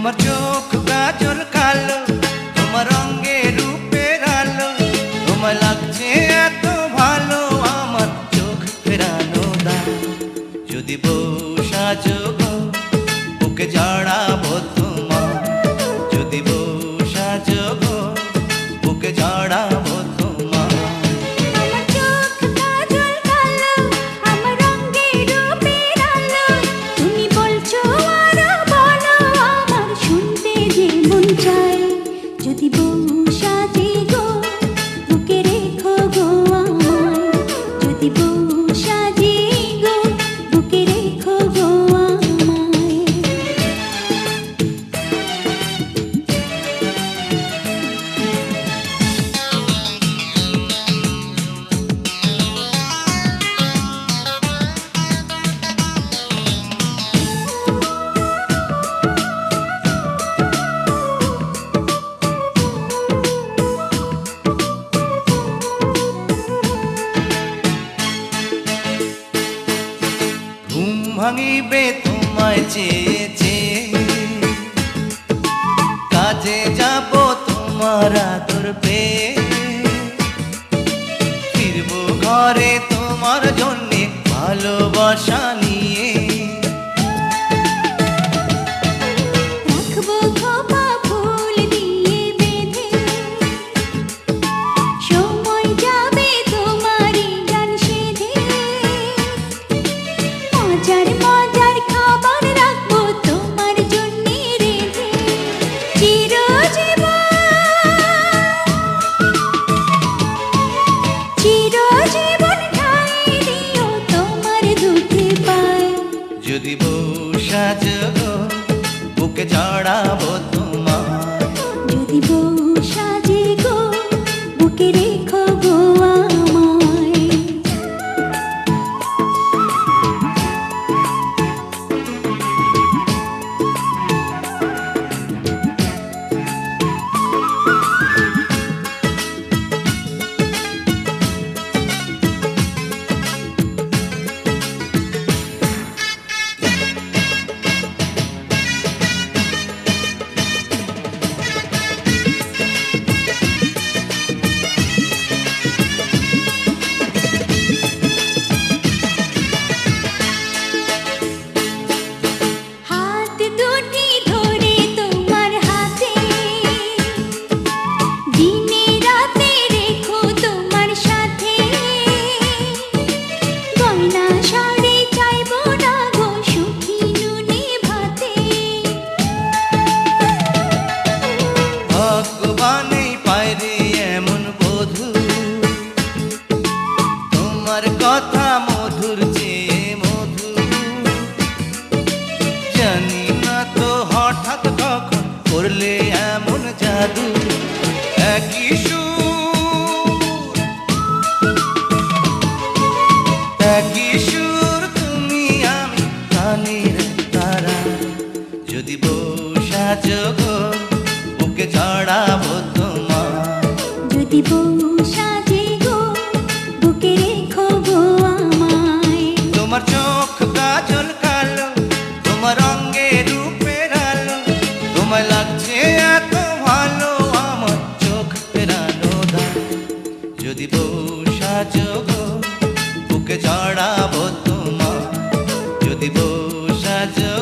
তোমার চোখ গাজর কালো, তোমার রঙে রূপের আলো, তোমায় লাগছে এত ভালো আমার চোখ ফেরানো দাও। যদি বউ সাজো গো বুকে জড়াবো তোমার, যদি বউ সাজো গো বুকে জড়াবো তোমার। আমার চোখ কাজল কালো, আমার রঙে রূপের আলো, তুমি বলছো আরো বলো আমার শুনতে যে মন চায়। যদি বউ সাজে গো বুকে রেখো গো আমায়, যদি বউ সাজে গো বুকে রেখো গো আমায়। ঘুম ভাঙিবে তোমায় চেয়েছে, কাজে যাব তোমার আদর পেয়ে, ফিরবো ঘরে তোমার জন্যে ভালোবাসা নিয়ে। রাখবো খোপা ফুল দিয়ে বেঁধে, সময় যাবে তোমারই গান সেধে, মজার মজার খাবার রাখবো তোমার জন্যে রেঁধে। চিরজীবন ঠাঁই দিও তোমার দুধে পায়। যদি বউ সাজো গো বুকে জড়াবো তোমার, যদি বউ সাজে গো বুকে রেখো গো আমায়। হাত দুটি ধরে তোমার হাতে, দিনে রাতে রেখো তোমার সাথে, গয়না শাড়ি চাইবো না গো সুখী নুনে ভাতে। ভগবানেই পায় রে এমন বধূ, তোমার কথা মধুর চেয়ে মধু। জানি না তো হঠাৎ কখন করলে এমন জাদু, একই সুর একই সুর তুমি আমি কানের তারা। যদি বউ সাজো গো বুকে জড়াবো তোমার, যদি বউ সাজে গো বুকে রেখো গো আমায়। তোমার চোখ কাজল কালো, তোমার রঙে রূপের আলো, তোমায় লাগছে এত ভালো আমার চোখ ফেরানো দাও। যদি বউ সাজো গো বুকে জড়াবো তোমার, যদি বউ সাজো